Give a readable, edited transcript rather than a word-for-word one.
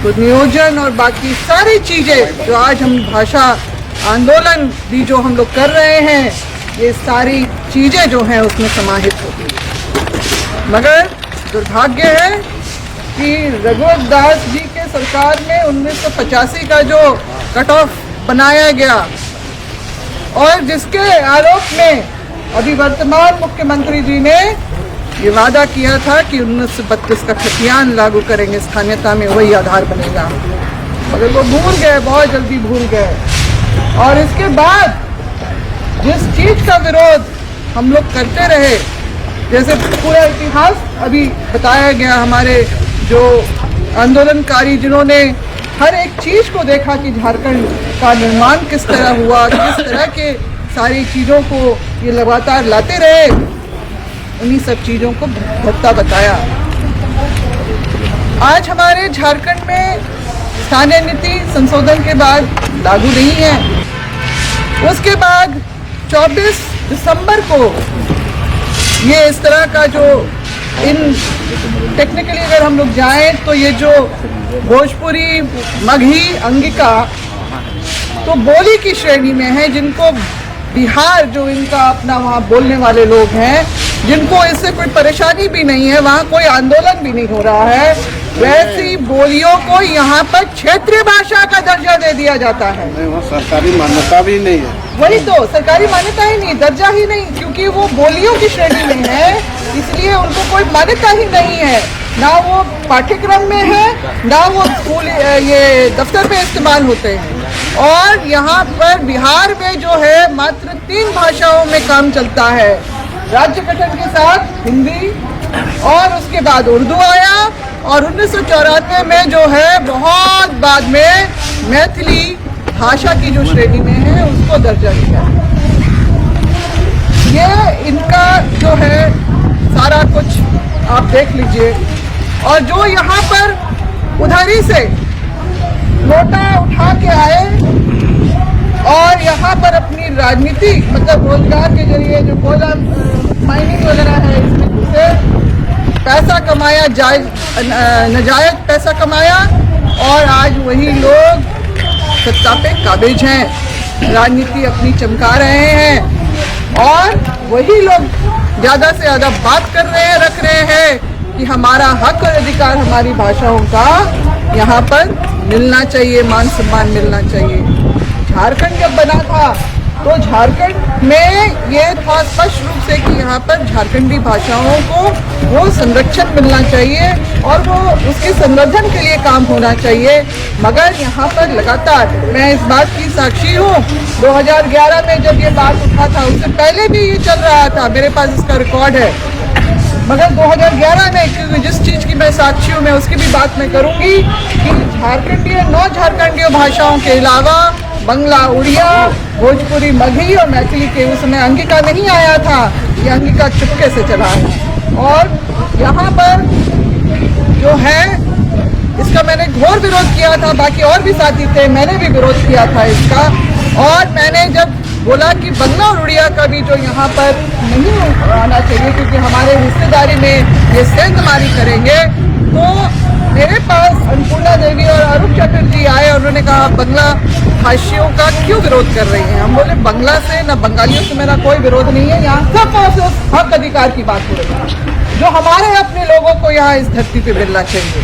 तो नियोजन और बाकी सारी चीज़ें जो आज हम भाषा आंदोलन भी जो हम लोग कर रहे हैं, ये सारी चीज़ें जो हैं उसमें समाहित होगी। मगर दुर्भाग्य है कि रघुवर दास जी के सरकार में 1985 का जो कट ऑफ बनाया गया और जिसके आरोप में अभी वर्तमान मुख्यमंत्री जी ने ये वादा किया था कि 1932 का खतियान लागू करेंगे, स्थानीयता में वही आधार बनेगा, मगर वो भूल गए, बहुत जल्दी भूल गए। और इसके बाद जिस चीज का विरोध हम लोग करते रहे, जैसे पूरा इतिहास अभी बताया गया, हमारे जो आंदोलनकारी जिन्होंने हर एक चीज को देखा कि झारखंड का निर्माण किस तरह हुआ, किस तरह के सारी चीजों को ये लगातार लाते रहे, उन्हीं सब चीजों को भत्ता बताया। आज हमारे झारखंड में स्थानीय नीति संशोधन के बाद लागू नहीं है। उसके बाद 24 दिसंबर को ये इस तरह का जो इन टेक्निकली अगर हम लोग जाएं तो ये जो भोजपुरी, मगही, अंगिका तो बोली की श्रेणी में है, जिनको बिहार जो इनका अपना वहाँ बोलने वाले लोग हैं, जिनको इससे कोई परेशानी भी नहीं है, वहाँ कोई आंदोलन भी नहीं हो रहा है, वैसी बोलियों को यहाँ पर क्षेत्रीय भाषा का दर्जा दे दिया जाता है। नहीं, सरकारी मान्यता भी नहीं है। वही तो, सरकारी मान्यता ही नहीं, दर्जा ही नहीं, क्योंकि वो बोलियों की श्रेणी में है, इसलिए उनको कोई मान्यता ही नहीं है। ना वो पाठ्यक्रम में है, ना वो स्कूल ये दफ्तर में इस्तेमाल होते हैं। और यहाँ पर बिहार में जो है मात्र 3 भाषाओं में काम चलता है। राज्य गठन के साथ हिंदी और उसके बाद उर्दू आया, और 1994 में जो है बहुत बाद में मैथिली भाषा की जो श्रेणी में है उसको दर्जा दिया। ये इनका जो है सारा कुछ आप देख लीजिए। और जो यहाँ पर उधारी से नोटा उठा के आए और यहाँ पर अपनी राजनीति मतलब रोजगार के जरिए जो कोयला माइनिंग वगैरह है इसमें से पैसा कमाया, नाजायज पैसा कमाया, और आज वही लोग सत्ता पे काबिज हैं, राजनीति अपनी चमका रहे हैं, और वही लोग ज़्यादा से ज़्यादा बात कर रहे हैं, रख रहे हैं कि हमारा हक और अधिकार हमारी भाषाओं का यहाँ पर मिलना चाहिए, मान सम्मान मिलना चाहिए। झारखंड जब बना था तो झारखंड में ये था स्पष्ट रूप से कि यहाँ पर झारखंडी भाषाओं को वो संरक्षण मिलना चाहिए और वो उसके संवर्धन के लिए काम होना चाहिए। मगर यहाँ पर लगातार, मैं इस बात की साक्षी हूँ, 2011 में जब ये बात उठा था उससे पहले भी ये चल रहा था, मेरे पास इसका रिकॉर्ड है। मगर 2011 में, क्योंकि जिस चीज़ की मैं साक्षी हूँ मैं उसकी भी बात मैं करूँगी कि झारखंडीय, 9 झारखंडीय भाषाओं के अलावा बंगला, उड़िया, भोजपुरी, मगही और मैथिली के उसमें अंगिका नहीं आया था, ये अंगिका चुपके से चला है। और यहाँ पर जो है इसका मैंने घोर विरोध किया था, बाकी और भी साथी थे, मैंने भी विरोध किया था इसका। और मैंने जब बोला कि बंगला और उड़िया का भी जो यहाँ पर नहीं आना चाहिए क्योंकि हमारे हिस्सेदारी में ये सेंधमारी करेंगे, तो मेरे पास अन्नपूर्णा देवी और अरूप चटर्जी आए और उन्होंने कहा बंगला भाषियों का क्यों विरोध कर रही हैं। हम बोले बंगला से न बंगालियों से मेरा कोई विरोध नहीं है, यहाँ सिर्फ हक अधिकार की बात हो रही है जो हमारे अपने लोगों को यहाँ इस धरती पे मिलना चाहिए।